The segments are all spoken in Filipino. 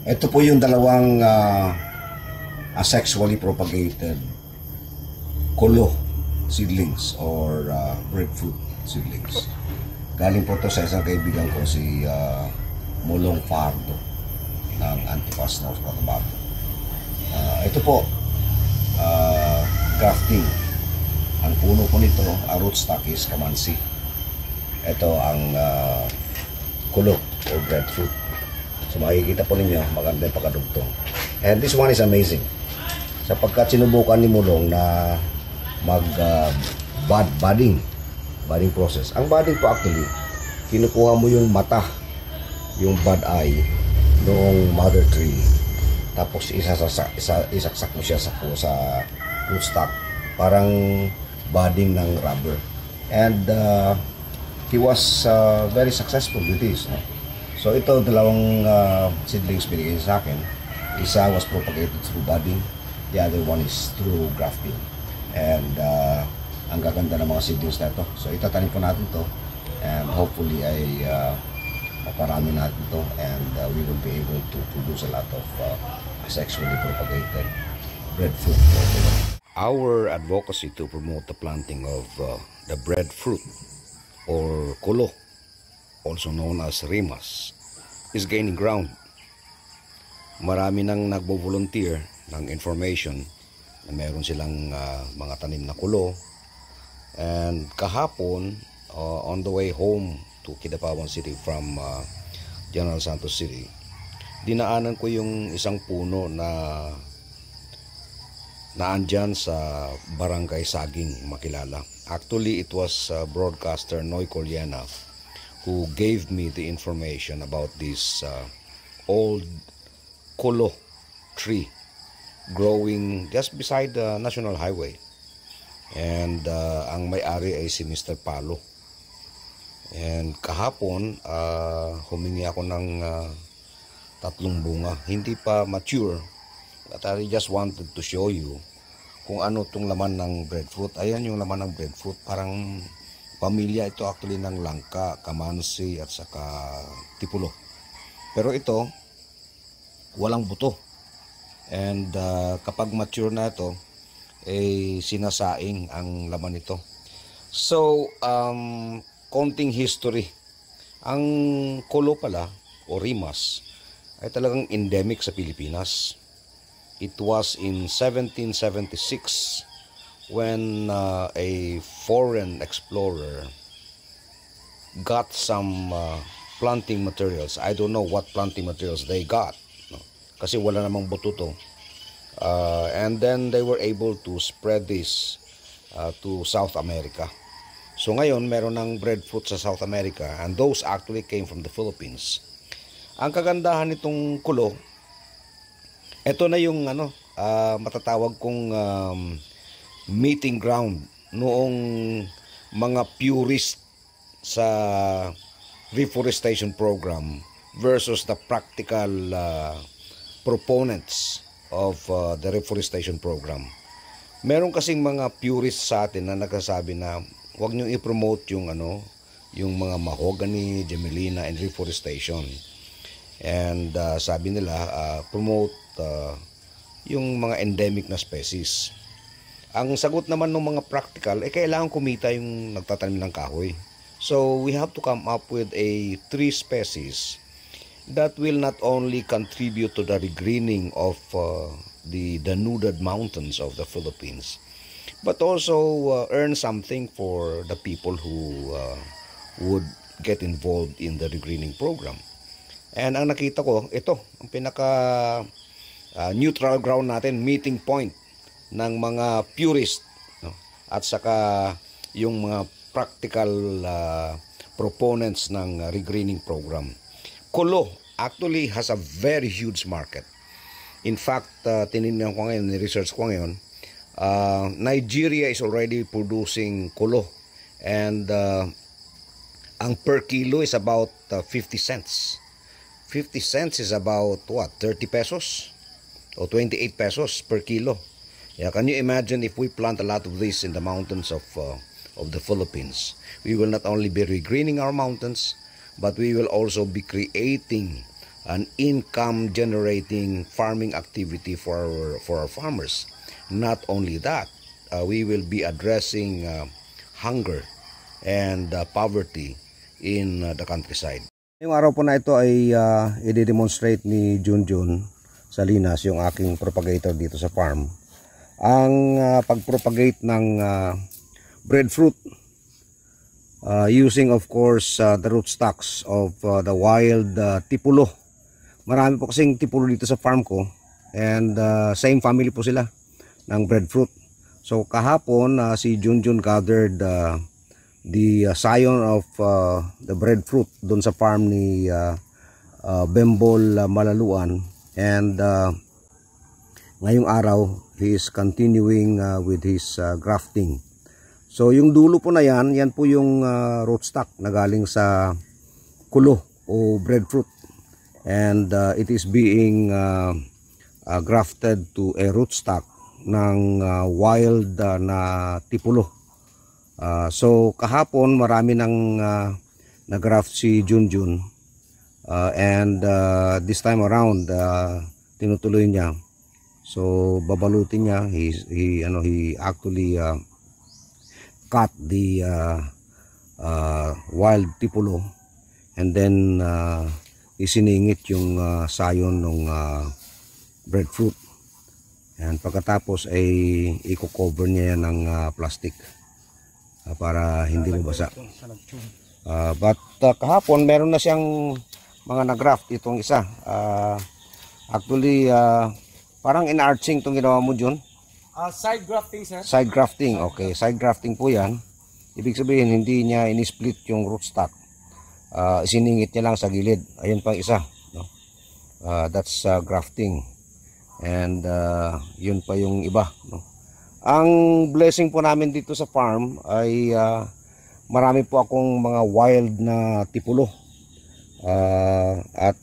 Ito po yung dalawang asexually propagated kulo seedlings or breadfruit seedlings. Galing po to sa isang kaibigan ko, si Mulong Fardo ng Antipas, North Cotabato. Ito po, grafting. Ang puno po nito, rootstock is kamansi. Ito ang kulo or breadfruit. So makikita po ninyo, maganda yung pagkadugtong. And this one is amazing. Sapagkat sinubukan ni Mulong na budding process. Ang budding po actually, kinukuha mo yung mata, yung bud eye noong mother tree. Tapos isaksak mo siya sa rootstock. Parang budding ng rubber. And he was very successful with this. No? So ito, dalawang seedlings binigay sa akin. Isa was propagated through budding. The other one is through grafting. And ang gaganda ng mga seedlings na ito. So itatanim po natin to. And hopefully ay maparami natin to. And we will be able to produce a lot of sexually propagated breadfruit. Our advocacy to promote the planting of the breadfruit or kulo, also known as rimas, is gaining ground. Marami nang nagbo-volunteer ng information na meron silang mga tanim na kulo. And kahapon, on the way home to Kidapawan City from General Santos City, dinaanan ko yung isang puno na naandyan sa Barangay Saging, Makilala. Actually, it was broadcaster Noy Coliana who gave me the information about this old kulo tree growing just beside the National Highway. And ang may-ari ay si Mr. Palo. And kahapon, humingi ako ng 3 bunga. Hindi pa mature. But I just wanted to show you kung ano itong laman ng breadfruit. Ayan yung laman ng breadfruit. Parang pamilya ito actually ng langka, kamansi at saka tipulo. Pero ito, walang buto. And kapag mature na ito, sinasaing ang laman nito. So, konting history. Ang kulo pala, o rimas, ay talagang endemic sa Pilipinas. It was in 1776 when a foreign explorer got some planting materials. I don't know what planting materials they got, no? Kasi wala namang buto to. And then they were able to spread this to South America. So ngayon meron ng breadfruit sa South America, and those actually came from the Philippines. Ang kagandahan nitong kulo, ito na yung matatawag kong meeting ground noong mga purist sa reforestation program versus the practical proponents of the reforestation program. Meron kasing mga purists sa atin na nagsasabi na huwag nyo i-promote yung mga mahogany, gemelina, and reforestation. And sabi nila, promote yung mga endemic na species. Ang sagot naman ng mga practical, kailangan kumita yung nagtatanim ng kahoy. So we have to come up with a tree species that will not only contribute to the regreening of the denuded mountains of the Philippines, but also earn something for the people who would get involved in the regreening program. And ang nakita ko, ito, ang pinaka neutral ground natin, meeting point ng mga purist, no? At saka yung mga practical proponents ng regreening program. Kulo actually has a very huge market. In fact, tinignan ko ngayon, research ko ngayon, Nigeria is already producing kulo, and ang per kilo is about 50 cents. 50 cents is about what, 30 pesos o 28 pesos per kilo. Yeah, can you imagine if we plant a lot of this in the mountains of the Philippines? We will not only be regreening our mountains, but we will also be creating an income generating farming activity for our farmers. Not only that, we will be addressing hunger and poverty in the countryside. Yung araw po na ito ay i-demonstrate ni Junjun Salinas, yung aking propagator dito sa farm, ang pagpropagate ng breadfruit using of course the rootstocks of the wild tipulo. Marami po kasing tipulo dito sa farm ko, and same family po sila ng breadfruit. So kahapon si Junjun gathered the scion of the breadfruit doon sa farm ni Bembol Malaluan, and ngayong araw he is continuing with his grafting. So yung dulo po na yan po yung rootstock na galing sa kulo o breadfruit, and it is being grafted to a rootstock ng wild na tipulo. So kahapon marami nang nag-graft si Junjun, and this time around tinutuloy niya. So babalutin niya. He actually cut the wild tipulo, and then isiningit yung sayon ng breadfruit, and pagkatapos ay i-cover niya yan ng plastic para hindi mabasa. But kahapon meron na siyang mga nag-graft itong isa. Actually parang in-arching itong ginawa mo, Jun. Side grafting, sir. Side grafting, okay. Side grafting po yan. Ibig sabihin, hindi niya in-split yung rootstock. Isiningit niya lang sa gilid. Ayun pang isa. No? That's grafting. And yun pa yung iba. No? Ang blessing po namin dito sa farm ay marami po akong mga wild na tipulo. At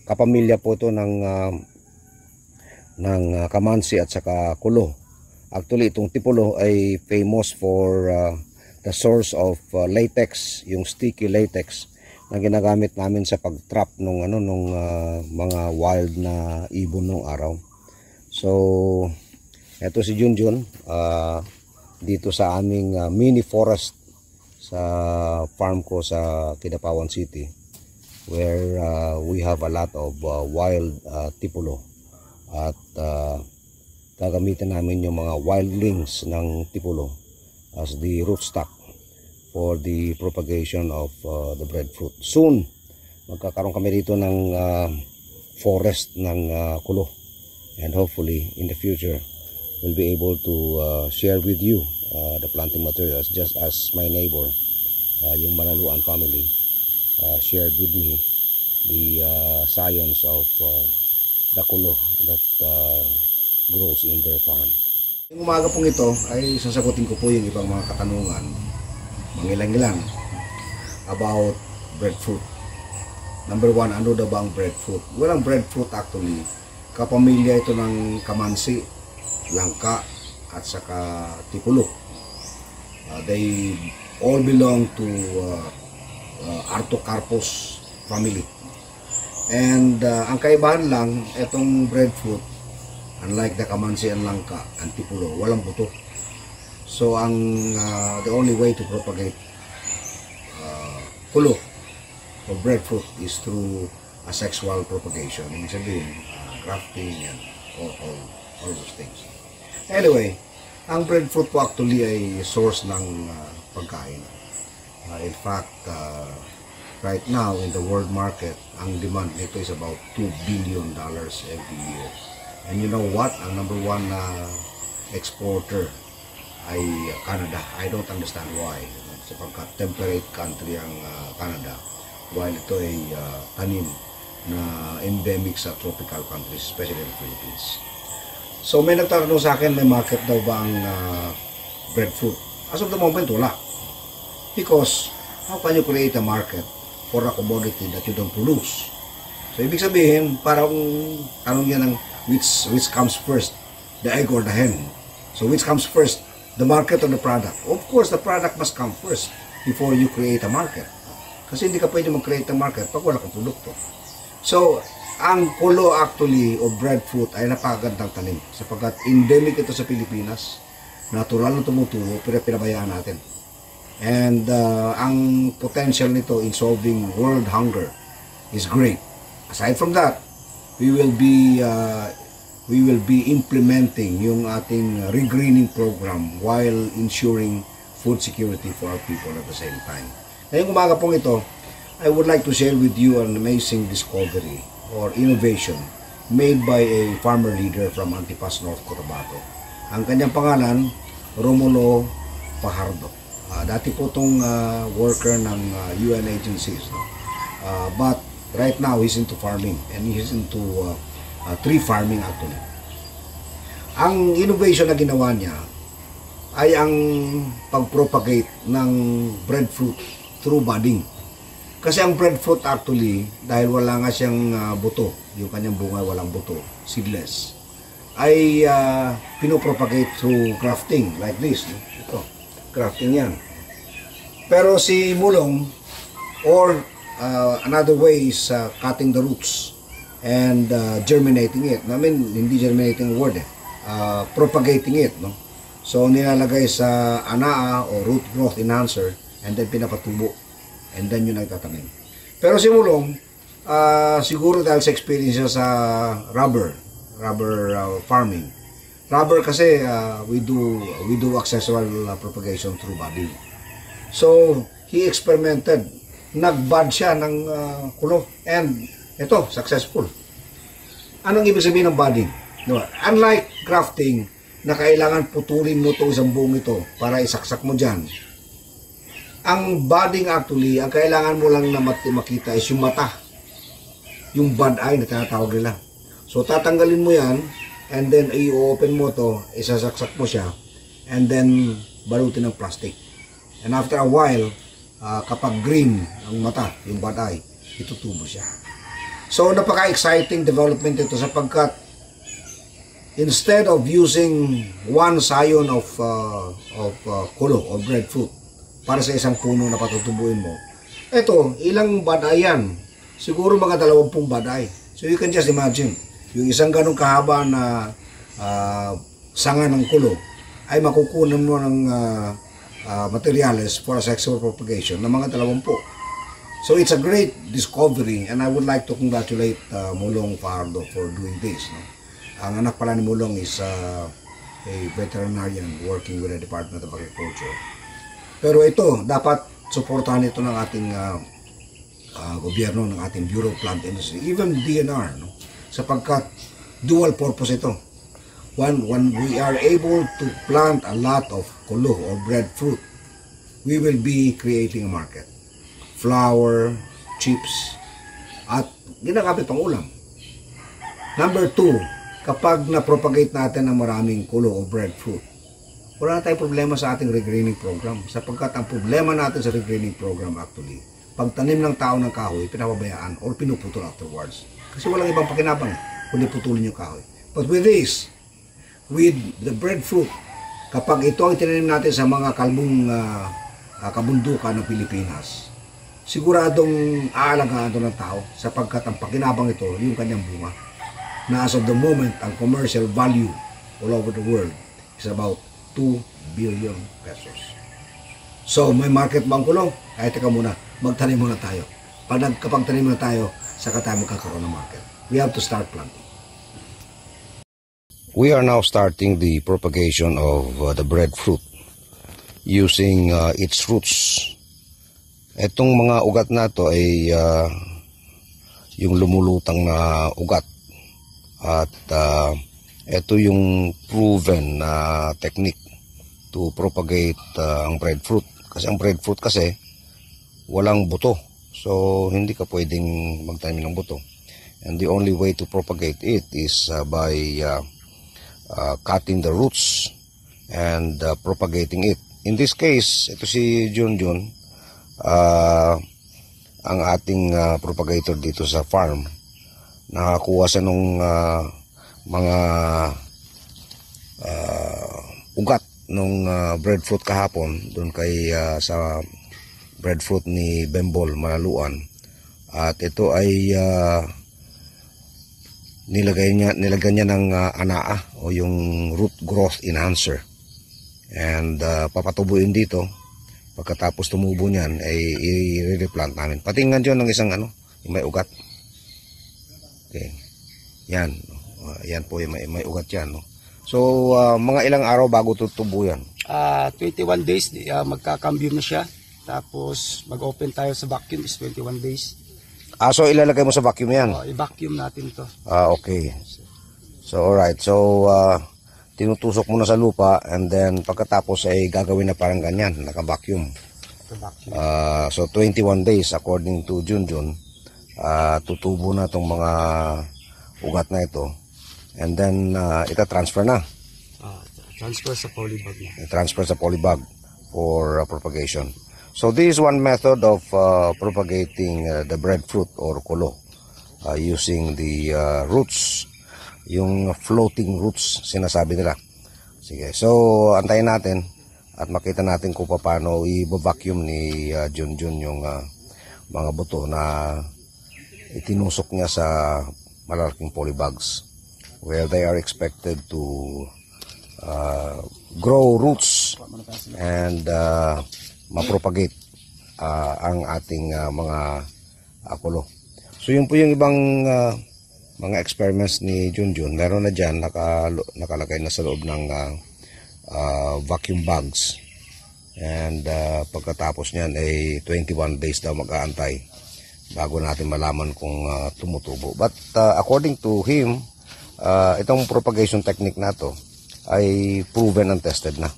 kapamilya po ito ng kamansi at saka kulo. Actually itong tipulo ay famous for the source of latex, yung sticky latex na ginagamit namin sa pag-trap nung mga wild na ibon nung araw. So eto si Junjun dito sa aming mini forest sa farm ko sa Kidapawan City, where we have a lot of wild tipulo. At gagamitin namin yung mga wildlings ng tipulo as the rootstock for the propagation of the breadfruit. Soon magkakaroon kami dito ng forest ng kulo, and hopefully in the future we'll be able to share with you the planting materials, just as my neighbor, yung Malaluan family, shared with me the science of the kulo that grows in their farm. Yung umaga pong ito ay sasagutin ko po yung ibang mga katanungan, mangilang-ilang, about breadfruit. Number one, ano daw ba ang breadfruit? Well, ang breadfruit actually, kapamilya ito ng kamansi, langka, at saka tipulo. They all belong to Artocarpus family. And ang kaibahan lang, itong breadfruit, unlike the kamansi and langka and tipulo, walang buto. So the only way to propagate kulo or breadfruit is through a sexual propagation. Ibig sabihin, grafting and all those things. Anyway, ang breadfruit po actually ay source ng pagkain. In fact, right now in the world market, ang demand nito is about $2 billion every year. And you know what? Ang number one exporter ay Canada. I don't understand why. Sapagkat temperate country ang Canada, while ito ay tanim na endemic sa tropical countries, especially the Philippines. So may nagtatanong sa akin, may market daw ba ang breadfruit? As of the moment, wala. Because how can you create a market for a commodity that you don't produce? So ibig sabihin, parang tanong yan ng which comes first, the egg or the hen? So which comes first, the market or the product? Of course, the product must come first before you create a market. Kasi hindi ka pwede mag-create a market pag wala kang produkto. So, ang kulo actually o breadfruit ay napakagandang tanim sapagkat endemic ito sa Pilipinas. Natural na tumutubo pero pinabayaan natin. And ang potential nito in solving world hunger is great. Aside from that, we will be implementing yung ating regreening program while ensuring food security for our people at the same time. Ngayong umaga pong ito, I would like to share with you an amazing discovery or innovation made by a farmer leader from Antipas, North Cotabato. Ang kanyang pangalan, Romulo Fajardo. Dati po itong worker ng UN agencies. No? But right now, he's into farming and he's into tree farming actually. Ang innovation na ginawa niya ay ang pag-propagate ng breadfruit through budding. Kasi ang breadfruit actually, dahil wala nga siyang buto, yung kanyang bunga walang buto, seedless, ay pinopropagate through grafting like this. Ito, grafting yan. Pero si Mulong, or another way is cutting the roots and germinating it. I mean, hindi germinating word propagating it. No? So, nilalagay sa anaa o root growth enhancer and then pinapatubo. And then yun nagtatanim. Pero si Mulong, siguro dahil sa experience sa rubber farming. Rubber kasi we do accessory propagation through budding. So he experimented, nagbud siya ng kulo and ito successful. Anong ibig sabihin ng budding? No, unlike grafting na kailangan putulin mo itong isang buong ito para isaksak mo dyan. Ang budding actually, ang kailangan mo lang na makita is yung mata. Yung bud eye na tinatawag nila. So tatanggalin mo yan and then i-open mo to, isasaksak mo siya and then balutin ng plastic. And after a while, kapag green ang mata, yung bud eye, itutubo siya. So napaka-exciting development ito sapagkat instead of using one scion of kulo or breadfruit para sa isang puno na patutubuin mo, eto, ilang baday yan? Siguro mga 20 baday. So you can just imagine, yung isang ganong kahaba na sanga ng kulo ay makukunan mo ng materials for a sexual propagation ng mga 20. So it's a great discovery and I would like to congratulate Mulong Fajardo for doing this. No? Ang anak pala ni Mulong is a veterinarian working with the Department of Agriculture. Pero ito, dapat suportahan ito ng ating gobyerno, ng ating Bureau of Plant Industry, even DNR, no? Sapagkat dual purpose ito. When we are able to plant a lot of kulo or breadfruit, we will be creating a market. Flour, chips, at ginagamit pang ulam. Number 2, kapag na-propagate natin ng maraming kulo o breadfruit, wala na tayong problema sa ating regreening program. Sapagkat ang problema natin sa regreening program actually, pagtanim ng tao ng kahoy, pinapabayaan or pinuputol afterwards. Kasi walang ibang pakinabang kundi putulin yung kahoy. But with this, with the breadfruit, kapag ito ang tinanim natin sa mga kalbong kabundukan ng Pilipinas, siguradong aalagaan ito ng tao sapagkat ang pakinabang ito, yung kanyang bunga, na as of the moment, ang commercial value all over the world is about 2 billion pesos. So, may market ba ang kulo? Kahit teka muna, magtanim muna tayo. Kapag tanim na tayo, saka tayo magkakaroon ng market. We have to start planting. We are now starting the propagation of the breadfruit using its roots. Itong mga ugat na to ay yung lumulutang na ugat. At ito yung proven na technique to propagate ang breadfruit. Kasi ang breadfruit kasi walang buto. So hindi ka pwedeng magtanim ng buto. And the only way to propagate it is by cutting the roots and propagating it. In this case, ito si Junjun, ang ating propagator dito sa farm. Nakakuha siya nung mga ugat nung breadfruit kahapon doon kay sa breadfruit ni Bembol Manaluan. At ito ay nilagyan niya ng anaa o yung root growth enhancer. And papatubuin dito. Pagkatapos tumubo niyan ay i-replant namin. Patingnan dyan ng isang yung may ugat. Okay. Yan. Yan po yung may ugat yan. No? So mga ilang araw bago tutubo yan? 21 days, magkakambyo na siya. Tapos mag-open tayo sa vacuum is 21 days. So ilalagay mo sa vacuum yan? I-vacuum natin to. Okay. So alright. So tinutusok mo na sa lupa and then pagkatapos ay gagawin na parang ganyan, naka-vacuum. So 21 days according to Junjun, tutubo na itong mga ugat na ito and then ita-transfer na. Transfer sa polybag na. Transfer sa polybag for propagation. So this is one method of propagating the breadfruit or kolo using the roots, yung floating roots sinasabi nila. Sige, so antayin natin at makita natin kung paano i-vacuum ni Junjun yung mga buto na itinusok niya sa malalaking polybags where they are expected to grow roots and mapropagate ang ating mga kulo. So yun po yung ibang mga experiments ni Junjun. Meron na dyan nakalagay na sa loob ng vacuum bags and pagkatapos nyan ay 21 days daw mag-aantay bago natin malaman kung tumutubo. But according to him, itong propagation technique na to ay proven and tested na.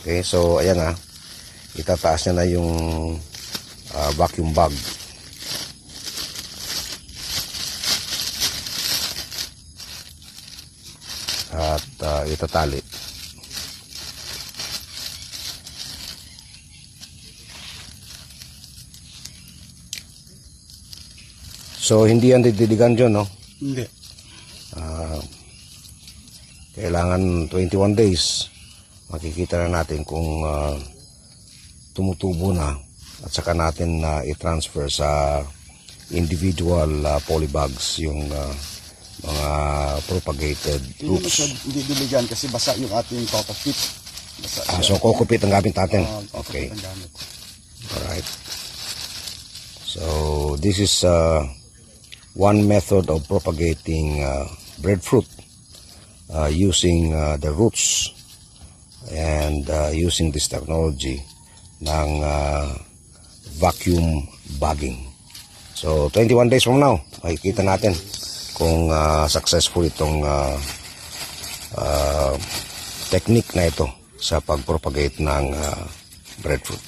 Okay, so ayan itataas niya na yung vacuum bag. At itatali. So hindi yan didiligan dyan, no? Hindi. Kailangan 21 days. Makikita na natin kung tumutubo na at saka natin i-transfer sa individual polybags yung mga propagated roots. Hindi diligan kasi basa yung ating cockpit. So cockpit ang gamit natin. Okay. Alright. So this is one method of propagating breadfruit using the roots and using this technology ng vacuum bagging. So 21 days from now, makikita natin kung successful itong technique na ito sa pagpropagate ng breadfruit.